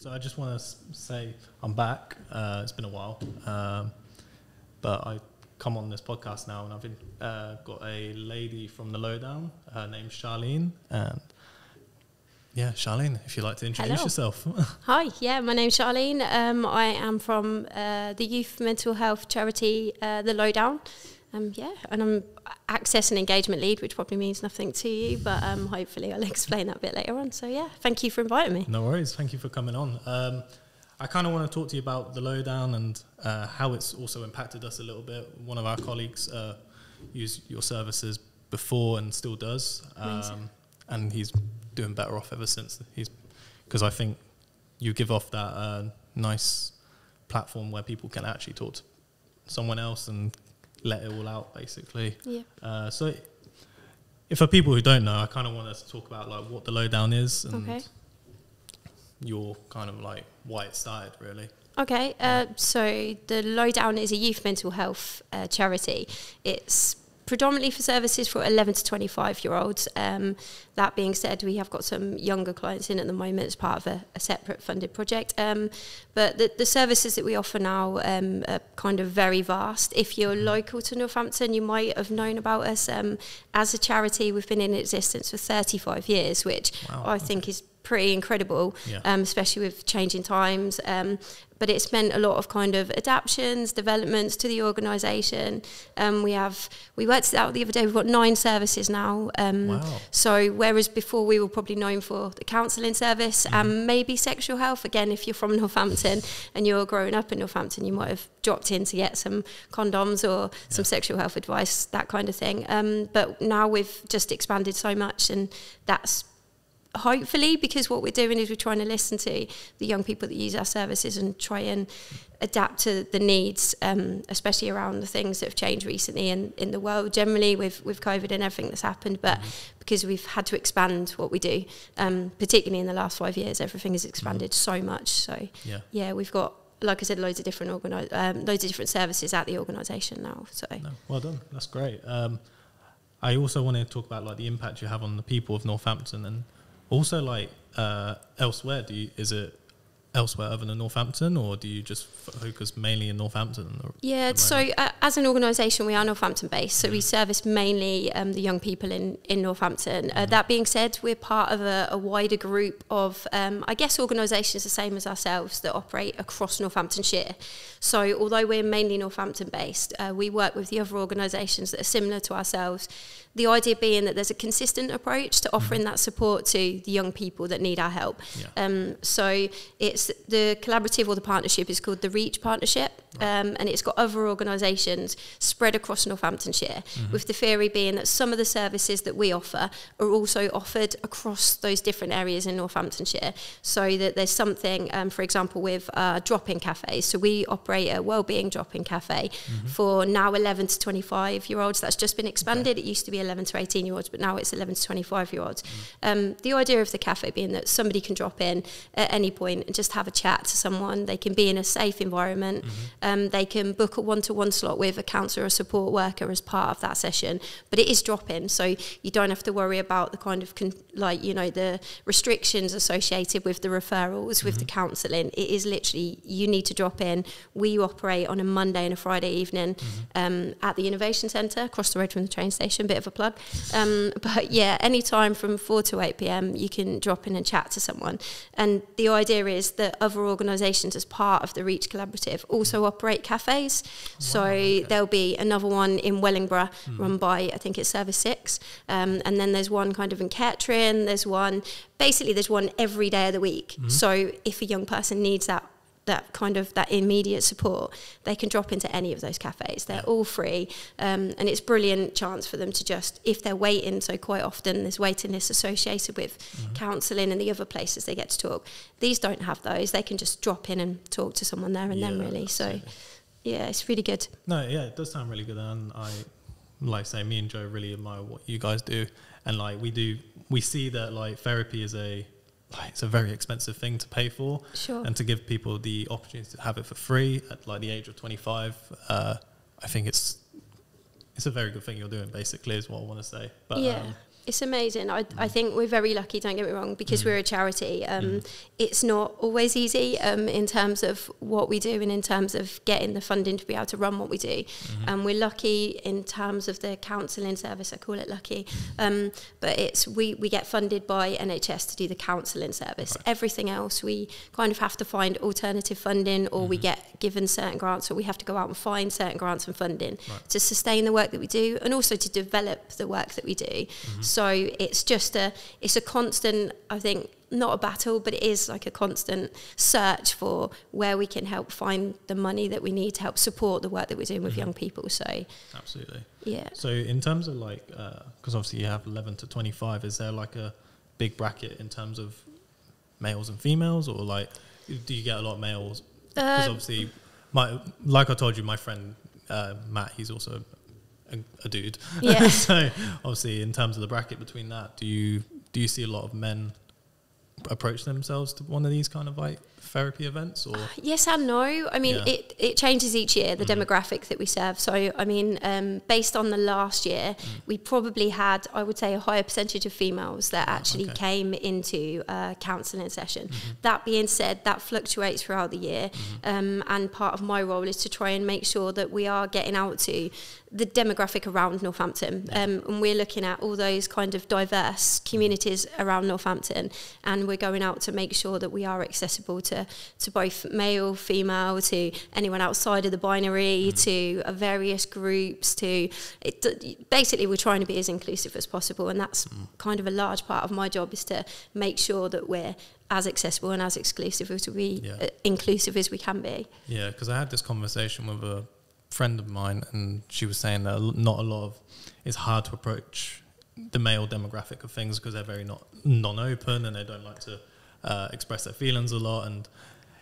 So I just want to say I'm back. It's been a while, but I come on this podcast now, and I've been, got a lady from the Lowdown. Her name's Charlene, and yeah, Charlene, if you'd like to introduce yourself. Hi, yeah, my name's Charlene. I am from the youth mental health charity, the Lowdown. Yeah, and I'm access and engagement lead, which probably means nothing to you, but hopefully I'll explain that a bit later on. So yeah, thank you for inviting me. No worries, thank you for coming on. I kind of want to talk to you about the Lowdown and how it's also impacted us a little bit. One of our colleagues used your services before and still does, and he's doing better off ever since. Because I think you give off that nice platform where people can actually talk to someone else and let it all out, basically. Yeah. So, if for people who don't know, I kind of want us to talk about like what the Lowdown is and your kind of like why it started, really. Okay. So the Lowdown is a youth mental health charity. It's predominantly for services for 11 to 25-year-olds. That being said, we have got some younger clients in at the moment as part of a separate funded project. But the services that we offer now are kind of very vast. If you're local to Northampton, you might have known about us. As a charity, we've been in existence for 35 years, which I think is pretty incredible, especially with changing times. But it's meant a lot of kind of adaptations, developments to the organisation. We worked it out the other day, we've got 9 services now. So whereas before we were probably known for the counselling service and maybe sexual health, again, if you're from Northampton and you're growing up in Northampton, you might have dropped in to get some condoms or some sexual health advice, that kind of thing. But now we've just expanded so much, and that's hopefully because what we're doing is we're trying to listen to the young people that use our services and try and adapt to the needs, especially around the things that have changed recently in the world generally with COVID and everything that's happened. But because we've had to expand what we do, particularly in the last 5 years, everything has expanded so much. So yeah, we've got, like I said, loads of different services at the organisation now. So well done, that's great. I also want to talk about like the impact you have on the people of Northampton, and also, like, elsewhere, is it elsewhere other than Northampton, or do you just focus mainly in Northampton? Yeah, so as an organisation, we are Northampton-based, so we service mainly the young people in Northampton. That being said, we're part of a wider group of, I guess, organisations the same as ourselves that operate across Northamptonshire. So although we're mainly Northampton-based, we work with the other organisations that are similar to ourselves. The idea being that there's a consistent approach to offering that support to the young people that need our help. So it's the collaborative, or the partnership is called the REACH Partnership, and it's got other organisations spread across Northamptonshire, with the theory being that some of the services that we offer are also offered across those different areas in Northamptonshire, so that there's something, for example, with drop-in cafes. So we operate a wellbeing drop-in cafe for now 11 to 25-year-olds. That's just been expanded. It used to be 11 to 18-year-olds, but now it's 11 to 25-year-olds. The idea of the cafe being that somebody can drop in at any point and just have a chat to someone. They can be in a safe environment. They can book a one-to-one slot with a counsellor or support worker as part of that session, but it is drop-in, so you don't have to worry about the kind of the restrictions associated with the referrals, with the counselling. It is literally, you need to drop in. We operate on a Monday and a Friday evening at the Innovation Centre across the road from the train station, bit of a plug. But yeah, any time from 4 to 8 p.m, you can drop in and chat to someone. And the idea is that other organisations, as part of the REACH Collaborative, also operate cafes. So there'll be another one in Wellingborough run by, I think it's Service 6. And then there's one kind of in Kettering. There's one every day of the week. So if a young person needs that immediate support, they can drop into any of those cafes. They're all free, and it's a brilliant chance for them to just, if they're waiting, so quite often there's waiting lists associated with counselling and the other places they get to talk. These don't have those. They can just drop in and talk to someone there and then, really. So yeah, it's really good. No, yeah, it does sound really good, and I, like say, me and Joe really admire what you guys do, and like we see that like therapy is it's a very expensive thing to pay for, and to give people the opportunity to have it for free at like the age of 25, I think it's a very good thing you're doing, basically, is what I want to say. But It's amazing. I think we're very lucky, don't get me wrong, because we're a charity. It's not always easy in terms of what we do and in terms of getting the funding to be able to run what we do. We're lucky in terms of the counselling service, I call it lucky. But we get funded by NHS to do the counselling service. Right. Everything else, we kind of have to find alternative funding, or we get given certain grants, or we have to go out and find certain grants and funding to sustain the work that we do and also to develop the work that we do. So it's just it's a constant, I think, not a battle, but it is like a constant search for where we can help find the money that we need to help support the work that we're doing with young people. So absolutely. Yeah. So in terms of like, because obviously you have 11 to 25, is there like a big bracket in terms of males and females, or like, do you get a lot of males? Because obviously, like I told you, my friend Matt, he's also a dude. Yeah. So obviously, in terms of the bracket between that, do you see a lot of men approach themselves to one of these kind of like therapy events? Or yes and no. I mean, it changes each year, the demographic that we serve. So I mean, based on the last year, we probably had, I would say, a higher percentage of females that actually came into a counselling session. That being said, that fluctuates throughout the year, and part of my role is to try and make sure that we are getting out to the demographic around Northampton, and we're looking at all those kind of diverse communities around Northampton, and we're going out to make sure that we are accessible to both male, female, to anyone outside of the binary, to various groups, basically we're trying to be as inclusive as possible, and that's kind of a large part of my job, is to make sure that we're as accessible and as exclusive as inclusive as we can be. Yeah, because I had this conversation with a friend of mine, and she was saying that not a lot of, it's hard to approach the male demographic of things because they're very non-open, and they don't like to express their feelings a lot. And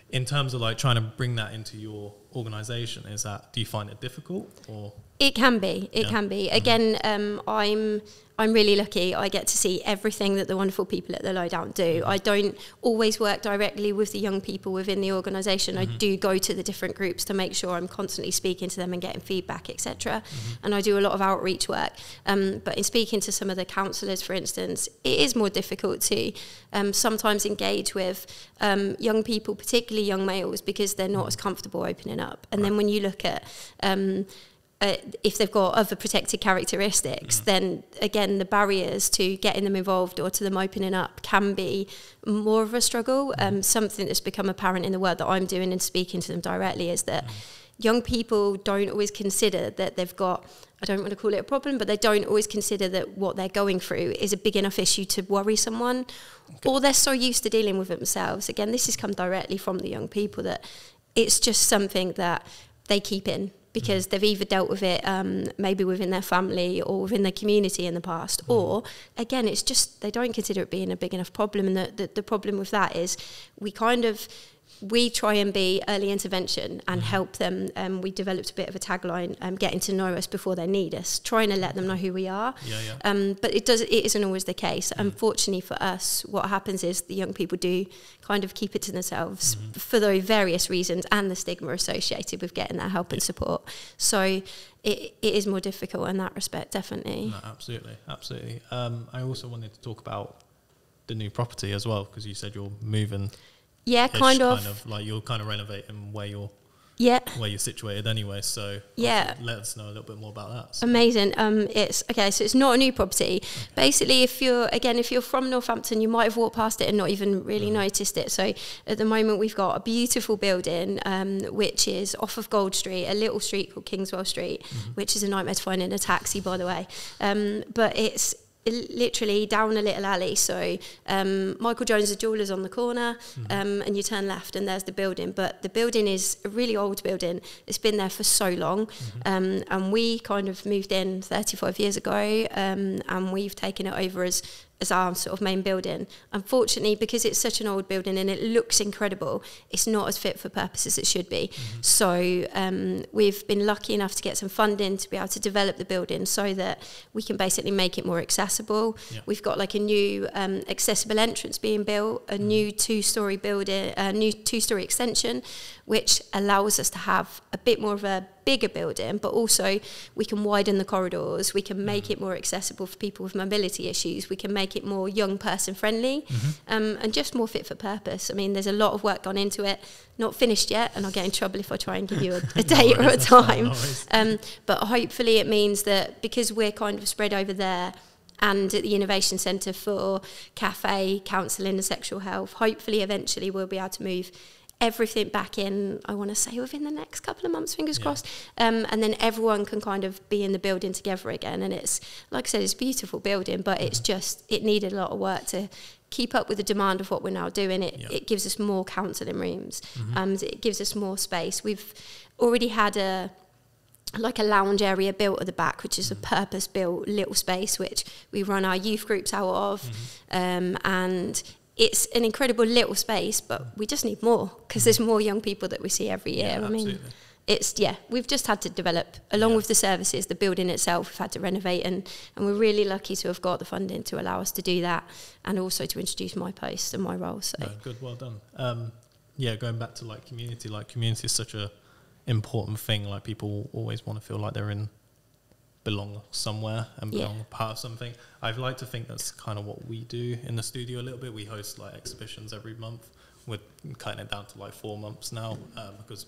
in terms of like trying to bring that into your organisation, do you find it difficult? Or it can be. Again, I'm really lucky. I get to see everything that the wonderful people at the Lowdown do. I don't always work directly with the young people within the organisation. I do go to the different groups to make sure I'm constantly speaking to them and getting feedback, etc. And I do a lot of outreach work. But in speaking to some of the counsellors, for instance, it is more difficult to sometimes engage with young people, particularly young males, because they're not as comfortable opening up. And then when you look at if they've got other protected characteristics, then again, the barriers to getting them involved or to them opening up can be more of a struggle. Something that's become apparent in the work that I'm doing and speaking to them directly is that young people don't always consider that they've got, I don't want to call it a problem, but they don't always consider that what they're going through is a big enough issue to worry someone, or they're so used to dealing with it themselves. Again, this has come directly from the young people, that it's just something that they keep in, because they've either dealt with it maybe within their family or within their community in the past, or again, it's just they don't consider it being a big enough problem. And the problem with that is we try and be early intervention and help them. We developed a bit of a tagline, getting to know us before they need us, trying to let them know who we are. But it isn't always the case. Unfortunately for us, what happens is the young people do kind of keep it to themselves for those various reasons, and the stigma associated with getting that help and support. So it is more difficult in that respect, definitely. No, absolutely. I also wanted to talk about the new property as well, because you said you're moving. Yeah, kind of like you're kind of renovating where you're situated anyway. So let us know a little bit more about that. So. Amazing. So it's not a new property. Basically, if you're from Northampton, you might have walked past it and not even really noticed it. So at the moment, we've got a beautiful building which is off of Gold Street, a little street called Kingswell Street, which is a nightmare to find in a taxi, by the way. But it's literally down a little alley. So Michael Jones' jeweller's on the corner, and you turn left and there's the building. But the building is a really old building. It's been there for so long, and we kind of moved in 35 years ago, and we've taken it over as our sort of main building. Unfortunately, because it's such an old building and it looks incredible, it's not as fit for purpose as it should be. So we've been lucky enough to get some funding to be able to develop the building so that we can basically make it more accessible. We've got like a new accessible entrance being built, a new two-storey building, a new two-storey extension, which allows us to have a bit more of a bigger building, but also we can widen the corridors, we can make it more accessible for people with mobility issues, we can make it more young person friendly, and just more fit for purpose. I mean, there's a lot of work gone into it, not finished yet, and I'll get in trouble if I try and give you a date or a time. But hopefully it means that because we're kind of spread over there and at the Innovation Centre for cafe, counselling and sexual health, hopefully eventually we'll be able to move everything back in, I want to say within the next couple of months, fingers crossed, and then everyone can kind of be in the building together again. And it's, like I said, it's a beautiful building, but it's just, it needed a lot of work to keep up with the demand of what we're now doing. It gives us more counselling rooms, it gives us more space. We've already had a lounge area built at the back, which is a purpose-built little space which we run our youth groups out of, and it's an incredible little space, but we just need more because there's more young people that we see every year. I mean, it's, we've just had to develop, along with the services, the building itself, we've had to renovate, and we're really lucky to have got the funding to allow us to do that, and also to introduce my post and my role. So good, well done. Going back to community is such a important thing. Like, people always want to feel like they're belong somewhere and belong part of something. I'd like to think that's kind of what we do in the studio a little bit. We host like exhibitions every month. We're cutting it down to like 4 months now, because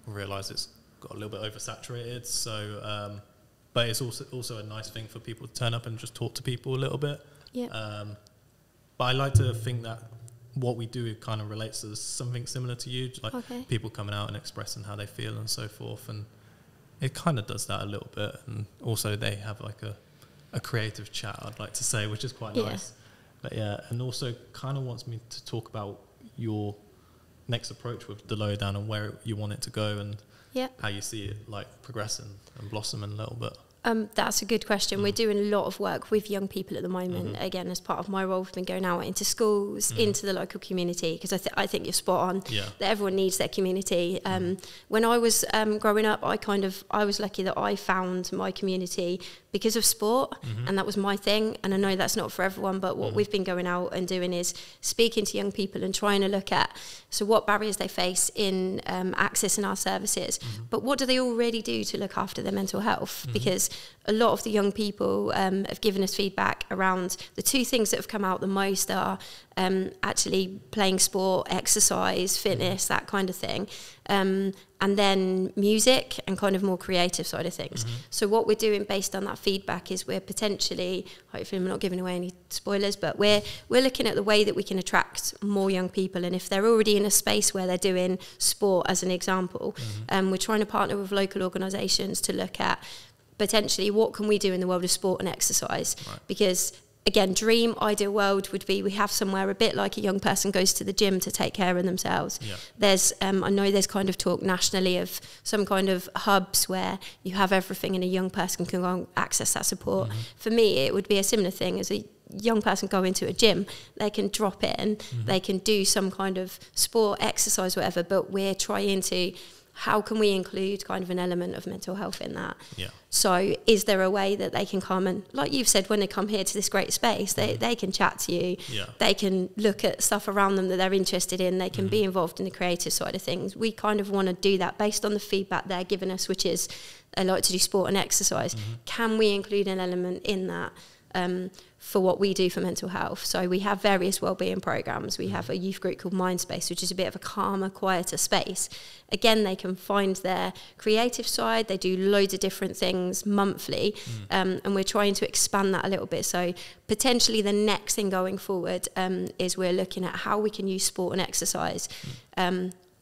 we realise it's got a little bit oversaturated. So, but it's also a nice thing for people to turn up and just talk to people a little bit. But I like to think that what we do, it kind of relates to something similar to you, like people coming out and expressing how they feel and so forth, and it kind of does that a little bit. And also they have like a creative chat, I'd like to say, which is quite nice. But and also kind of wants me to talk about your next approach with the Lowdown and where you want it to go, and how you see it like progressing and blossoming a little bit. That's a good question. We're doing a lot of work with young people at the moment. Again, as part of my role, we've been going out into schools, into the local community, because I think you're spot on, that everyone needs their community. When I was growing up, I was lucky that I found my community because of sport, and that was my thing. And I know that's not for everyone, but what we've been going out and doing is speaking to young people and trying to look at, so what barriers they face in accessing our services, but what do they already do to look after their mental health? Because a lot of the young people have given us feedback around the two things that have come out the most are actually playing sport, exercise, fitness, that kind of thing, and then music and kind of more creative side of things. So what we're doing based on that feedback is we're potentially, hopefully I'm not giving away any spoilers, but we're looking at the way that we can attract more young people. And if they're already in a space where they're doing sport, as an example, we're trying to partner with local organisations to look at potentially what can we do in the world of sport and exercise. Because again, dream ideal world would be we have somewhere a bit like a young person goes to the gym to take care of themselves. There's I know there's kind of talk nationally of some kind of hubs where you have everything and a young person can go and access that support. For me, it would be a similar thing as a young person go into a gym. They can drop in, they can do some kind of sport, exercise, whatever, but we're trying to, how can we include kind of an element of mental health in that? So is there a way that they can come and, like you've said, when they come here to this great space, they can chat to you, they can look at stuff around them that they're interested in, they can be involved in the creative side of things. We kind of want to do that based on the feedback they're giving us, which is they like to do sport and exercise. Can we include an element in that for what we do for mental health? So we have various wellbeing programs. We have a youth group called Mindspace, which is a bit of a calmer, quieter space. Again, they can find their creative side. They do loads of different things monthly, and we're trying to expand that a little bit. So potentially the next thing going forward is we're looking at how we can use sport and exercise,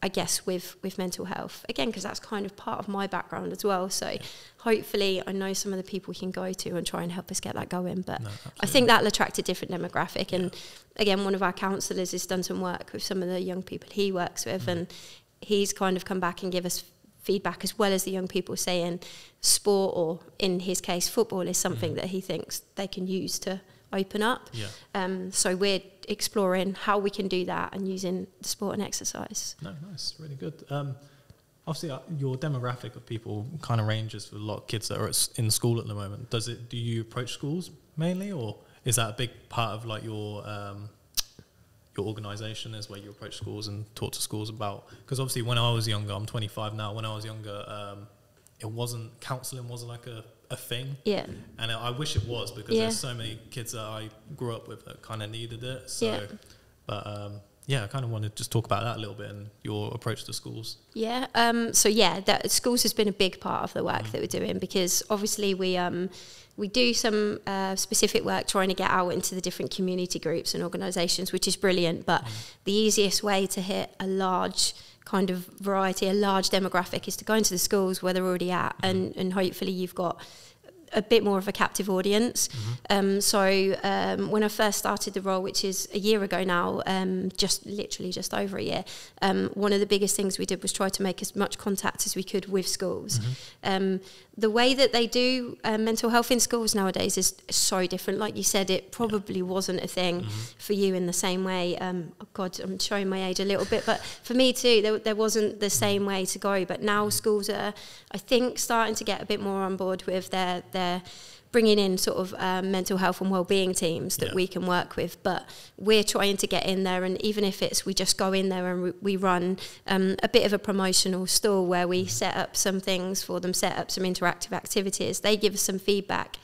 I guess, with mental health. Again, because that's kind of part of my background as well. So hopefully I know some of the people we can go to and try and help us get that going. But I think that'll attract a different demographic. And again, one of our counsellors has done some work with some of the young people he works with, and he's kind of come back and give us feedback as well as the young people saying sport, or in his case football, is something that he thinks they can use to open up. So we're exploring how we can do that and using the sport and exercise. Nice, really good. Obviously, your demographic of people kind of ranges for a lot of kids that are in school at the moment. Do you approach schools mainly, or is that a big part of like your organisation, is where you approach schools and talk to schools about? Because obviously, when I was younger, I'm 25 now. When I was younger, counselling wasn't like a thing. Yeah. And I wish it was, because there's so many kids that I grew up with that kind of needed it. So, but I kind of want to just talk about that a little bit and your approach to schools. Yeah. That schools has been a big part of the work that we're doing, because obviously we do some specific work trying to get out into the different community groups and organisations, which is brilliant. But the easiest way to hit a large kind of variety, a large demographic, is to go into the schools where they're already at, and hopefully you've got a bit more of a captive audience. When I first started the role, which is a year ago now, just over a year, one of the biggest things we did was try to make as much contact as we could with schools. The way that they do mental health in schools nowadays is so different. Like you said, it probably wasn't a thing for you in the same way. Oh God, I'm showing my age a little bit, but for me too, there wasn't the same way to go. But now schools are, I think, starting to get a bit more on board with their bringing in sort of mental health and wellbeing teams that we can work with. But we're trying to get in there, and even if it's we just go in there and we run a bit of a promotional stall where we set up some things for them, set up some interactive activities. They give us some feedback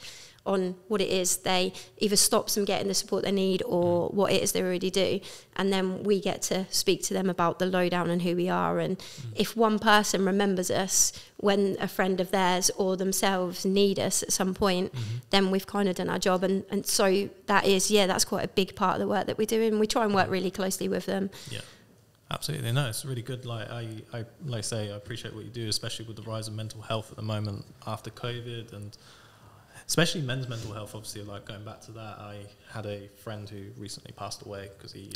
on what it is, they either stops them getting the support they need or what it is they already do, and then we get to speak to them about the Lowdown and who we are. And if one person remembers us when a friend of theirs or themselves need us at some point, then we've kind of done our job. And so that is, that's quite a big part of the work that we do, and we try and work really closely with them. Absolutely. No, it's really good. Like I say, I appreciate what you do, especially with the rise of mental health at the moment after COVID, and especially men's mental health. Obviously, like going back to that, I had a friend who recently passed away because he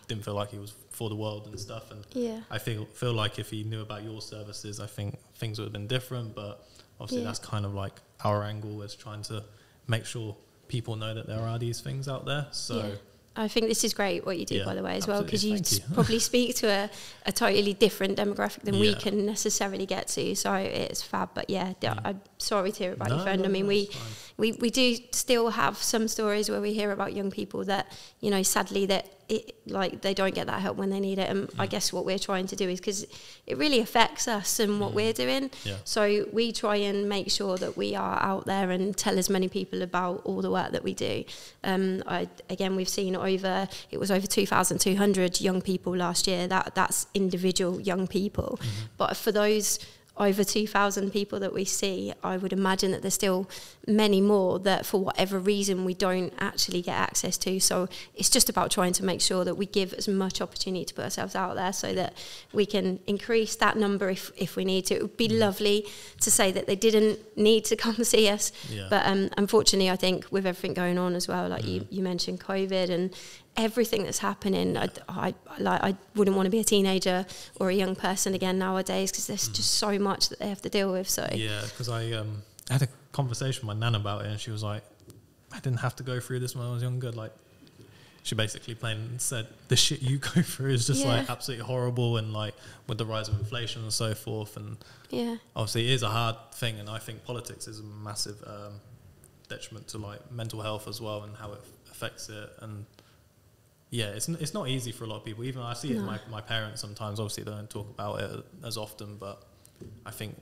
didn't feel like he was for the world and stuff. And I feel like if he knew about your services, I think things would have been different. But obviously, that's kind of like our angle, is trying to make sure people know that there are these things out there. So. I think this is great what you do, by the way, as well, because you probably speak to a totally different demographic than we can necessarily get to. So it's fab. But I'm sorry to hear about your friend. I mean, we do still have some stories where we hear about young people that, sadly, that they don't get that help when they need it. And I guess what we're trying to do is, because it really affects us and what we're doing. So we try and make sure that we are out there and tell as many people about all the work that we do. We've seen over 2,200 young people last year. That's individual young people. But for those over 2,000 people that we see, I would imagine that there's still many more that for whatever reason we don't actually get access to. So it's just about trying to make sure that we give as much opportunity to put ourselves out there so that we can increase that number if we need to. It would be lovely to say that they didn't need to come and see us, but unfortunately I think with everything going on as well, like you mentioned COVID and everything that's happening, I wouldn't want to be a teenager or a young person again nowadays, because there's just so much that they have to deal with. So because I had a conversation with my nan about it, and she was like, I didn't have to go through this when I was younger. Like, she basically plain said the shit you go through is just like absolutely horrible, and like with the rise of inflation and so forth, and obviously it is a hard thing, and I think politics is a massive detriment to like mental health as well, and how it affects it. And it's not easy for a lot of people. Even I see it in my parents sometimes. Obviously, they don't talk about it as often, but I think,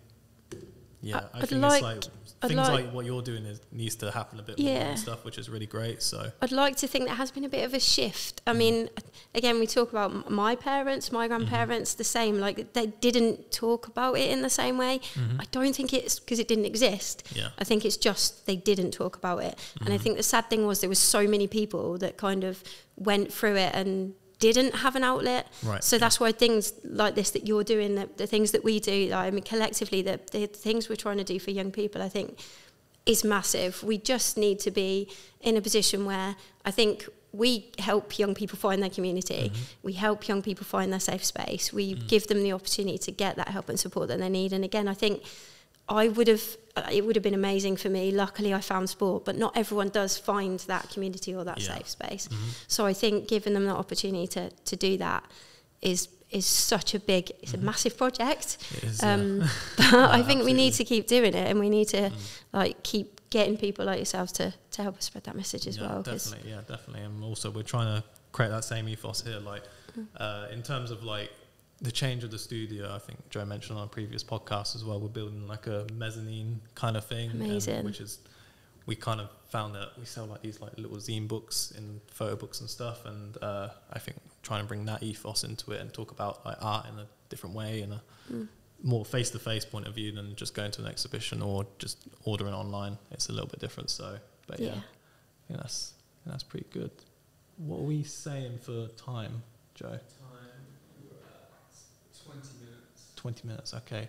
I think it's like things like what you're doing needs to happen a bit more and stuff, which is really great. So I'd like to think there has been a bit of a shift. I mean, again, we talk about my parents, my grandparents, the same. Like, they didn't talk about it in the same way. I don't think it's because it didn't exist. I think it's just they didn't talk about it. And I think the sad thing was there was so many people that kind of went through it and didn't have an outlet. So that's why things like this that you're doing, the things that we do, I mean, collectively, the things we're trying to do for young people, I think is massive. We just need to be in a position where I think we help young people find their community. We help young people find their safe space. We give them the opportunity to get that help and support that they need. And again, I think it would have been amazing for me. Luckily, I found sport, but not everyone does find that community or that safe space. So I think giving them the opportunity to do that is such a big, it's a massive project. It is, but I think we need to keep doing it, and we need to like keep getting people like yourselves to help us spread that message as well. Definitely. And also we're trying to create that same ethos here, like in terms of like the change of the studio, I think Joe mentioned on a previous podcast as well, we're building like a mezzanine kind of thing. Amazing. Which is, we kind of found that we sell like these like little zine books and photo books and stuff, and I think trying to bring that ethos into it and talk about like art in a different way and a more face-to-face point of view than just going to an exhibition or just ordering online. It's a little bit different. So, but yeah, I think that's pretty good. What are we saying for time, Joe? 20 minutes, okay.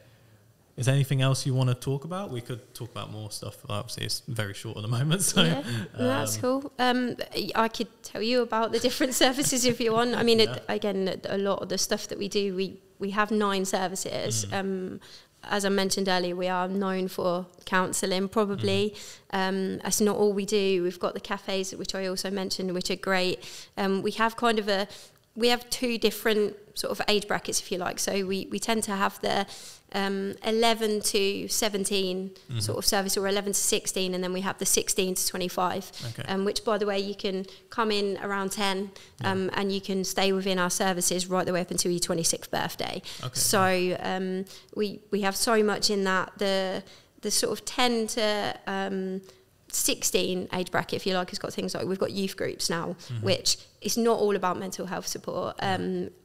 Is there anything else you want to talk about? We could talk about more stuff. Obviously, it's very short at the moment. So yeah, that's cool. I could tell you about the different services if you want. I mean, again, a lot of the stuff that we do, we have 9 services. As I mentioned earlier, we are known for counselling, probably. That's not all we do. We've got the cafes, which I also mentioned, which are great. We have we have 2 different sort of age brackets, if you like. So we tend to have the 11 to 17 sort of service, or 11 to 16, and then we have the 16 to 25, which, by the way, you can come in around 10 and you can stay within our services right the way up until your 26th birthday. So we have so much in that. The sort of 10 to 16 age bracket, if you like, has got things like, we've got youth groups now, which is not all about mental health support.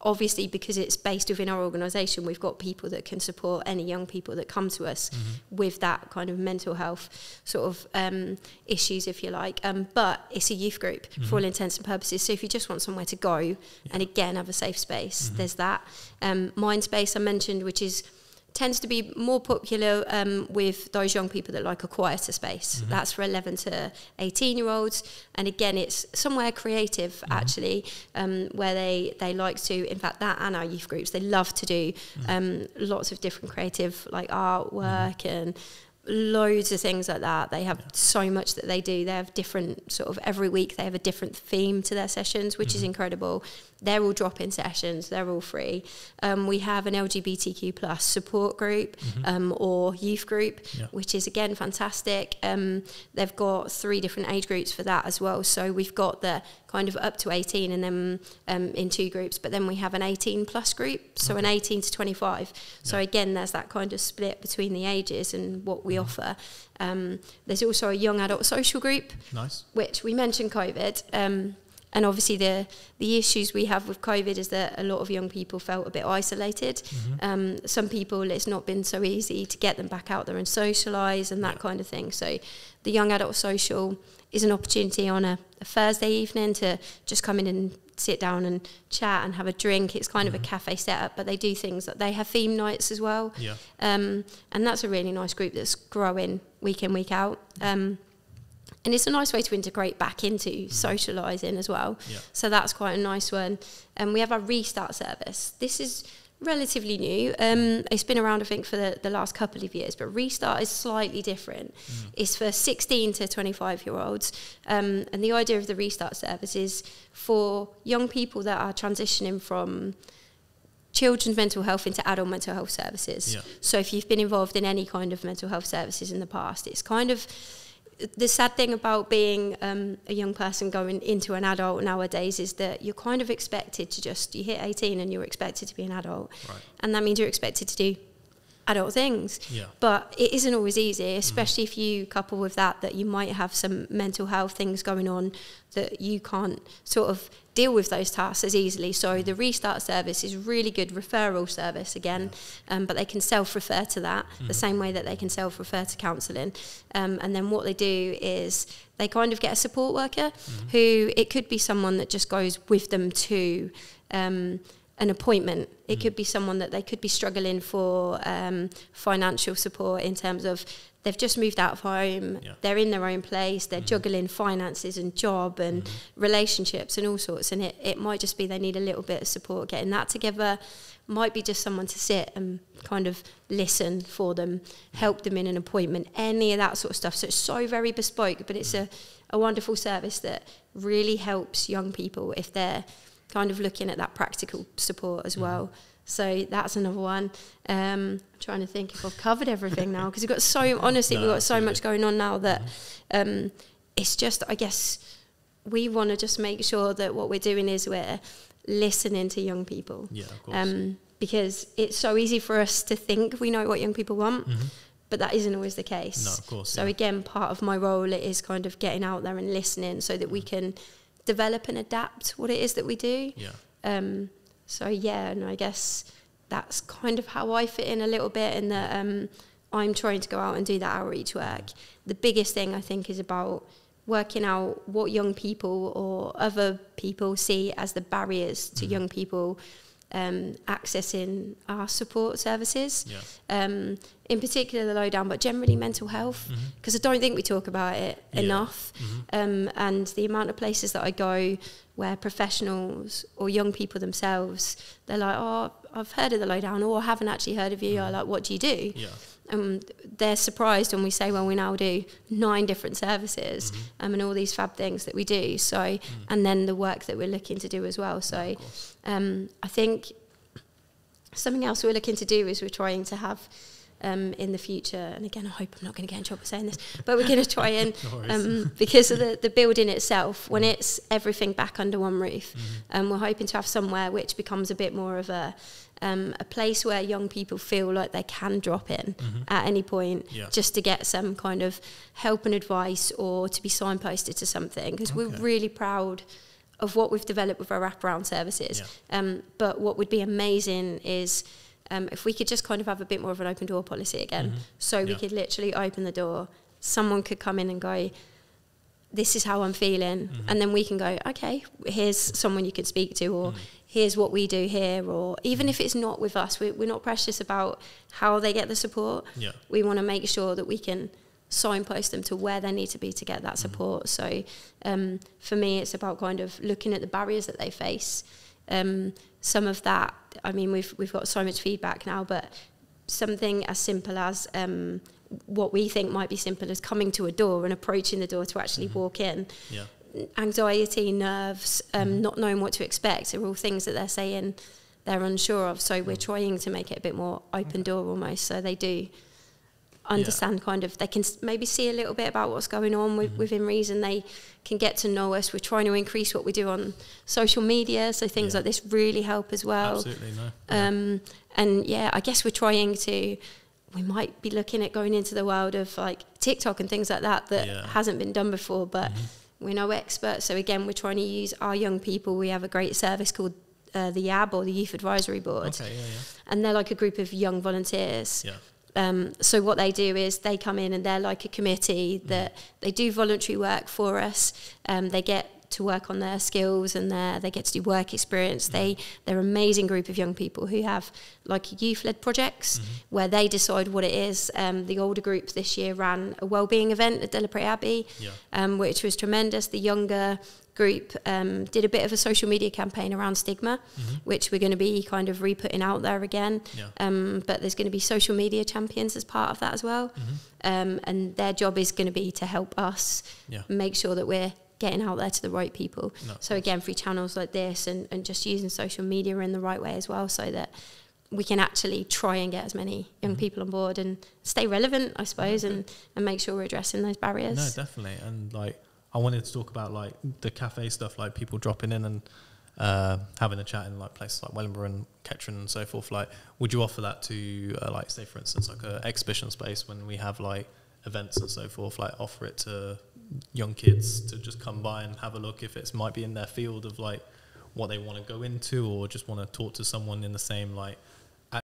Obviously, because it's based within our organisation, we've got people that can support any young people that come to us with that kind of mental health sort of issues, if you like. But it's a youth group for all intents and purposes. So if you just want somewhere to go and again have a safe space, there's that. Mindspace I mentioned, which tends to be more popular with those young people that like a quieter space. That's for 11 to 18-year-olds. And again, it's somewhere creative, actually, where they like to, in fact, that and our youth groups, they love to do lots of different creative, like artwork and loads of things like that. They have so much that they do. They have different sort of, every week they have a different theme to their sessions, which is incredible. They're all drop-in sessions. They're all free. We have an LGBTQ plus support group or youth group, which is, again, fantastic. They've got 3 different age groups for that as well. So we've got the kind of up to 18 and then in 2 groups, but then we have an 18 plus group, so an 18 to 25. So again, there's that kind of split between the ages and what we offer. There's also a young adult social group, which we mentioned COVID. And obviously the issues we have with COVID is that a lot of young people felt a bit isolated. Some people, it's not been so easy to get them back out there and socialise and that kind of thing. So the young adult social is an opportunity on a Thursday evening to just come in and sit down and chat and have a drink. It's kind of a cafe setup, but they do things that they have theme nights as well. And that's a really nice group that's growing week in, week out. And it's a nice way to integrate back into socialising as well. So that's quite a nice one. And we have our Restart service. This is relatively new. It's been around, I think, for the last couple of years, but Restart is slightly different. It's for 16 to 25-year-olds. And the idea of the Restart service is for young people that are transitioning from children's mental health into adult mental health services. So if you've been involved in any kind of mental health services in the past, it's kind of the sad thing about being a young person going into an adult nowadays is that you're kind of expected to you hit 18 and you're expected to be an adult. And that means you're expected to do adult things. But it isn't always easy, especially if you couple with that you might have some mental health things going on that you can't sort of deal with those tasks as easily. So the Restart service is a really good referral service again, but they can self-refer to that the same way that they can self-refer to counselling. And then what they do is they kind of get a support worker who, it could be someone that just goes with them to an appointment. It could be someone that they could be struggling for financial support in terms of they've just moved out of home, they're in their own place, they're juggling finances and job and relationships and all sorts, and it might just be they need a little bit of support getting that together. Might be just someone to sit and kind of listen for them, help them in an appointment, any of that sort of stuff. So it's so very bespoke, but it's a wonderful service that really helps young people if they're kind of looking at that practical support as well. So that's another one. I'm trying to think if I've covered everything now, because we've got so much going on now that it's just, I guess, we want to just make sure that what we're doing is we're listening to young people. because it's so easy for us to think we know what young people want, but that isn't always the case. No, of course. So again, part of my role is kind of getting out there and listening so that we can develop and adapt what it is that we do. And I guess that's kind of how I fit in a little bit, in that I'm trying to go out and do that outreach work. The biggest thing I think is about working out what young people or other people see as the barriers to young people accessing our support services. In particular the Lowdown, but generally mental health, because I don't think we talk about it enough. And the amount of places that I go where professionals or young people themselves, they're like, oh, I've heard of the Lowdown, or I haven't actually heard of you. I'm like, what do you do? They're surprised when we say, well, we now do 9 different services and all these fab things that we do. So, and then the work that we're looking to do as well. So I think something else we're looking to do is we're trying to have in the future, and again, I hope I'm not going to get in trouble for saying this, but we're going to try and, because of the building itself, when it's everything back under one roof, we're hoping to have somewhere which becomes a bit more of a place where young people feel like they can drop in at any point, just to get some kind of help and advice, or to be signposted to something, because we're really proud of what we've developed with our wraparound services. But what would be amazing is if we could just kind of have a bit more of an open door policy again. So we could literally open the door, someone could come in and go, this is how I'm feeling, and then we can go, okay, here's someone you could speak to, or here's what we do here, or even if it's not with us, we're not precious about how they get the support. We want to make sure that we can signpost them to where they need to be to get that support. So for me, it's about kind of looking at the barriers that they face. Some of that, I mean, we've got so much feedback now, but something as simple as what we think might be simple as coming to a door and approaching the door to actually walk in. Anxiety, nerves, not knowing what to expect are all things that they're saying they're unsure of. So we're trying to make it a bit more open door almost, so they do understand kind of, they can maybe see a little bit about what's going on within reason. They can get to know us. We're trying to increase what we do on social media, so things like this really help as well. Absolutely, no. And I guess we're trying to, we might be looking at going into the world of like TikTok and things like that hasn't been done before, but we're no experts. So again, we're trying to use our young people. We have a great service called the YAB, or the Youth Advisory Board, and they're like a group of young volunteers. So what they do is they come in and they're like a committee that they do voluntary work for us. They get to work on their skills, and they get to do work experience. They're an amazing group of young people who have like youth-led projects where they decide what it is. The older group this year ran a wellbeing event at Delapre Abbey, which was tremendous. The younger group did a bit of a social media campaign around stigma, which we're going to be kind of re-putting out there again. But there's going to be social media champions as part of that as well. And their job is going to be to help us make sure that we're getting out there to the right people. So again, through channels like this, and just using social media in the right way as well, so that we can actually try and get as many young people on board and stay relevant, I suppose, and make sure we're addressing those barriers. No, definitely. And like, I wanted to talk about like the cafe stuff, like people dropping in and having a chat in like places like Wellingborough and Kettering and so forth. Like, would you offer that to like, say for instance, like a exhibition space when we have like events and so forth, like offer it to young kids to just come by and have a look if it might be in their field of like what they want to go into, or just want to talk to someone in the same like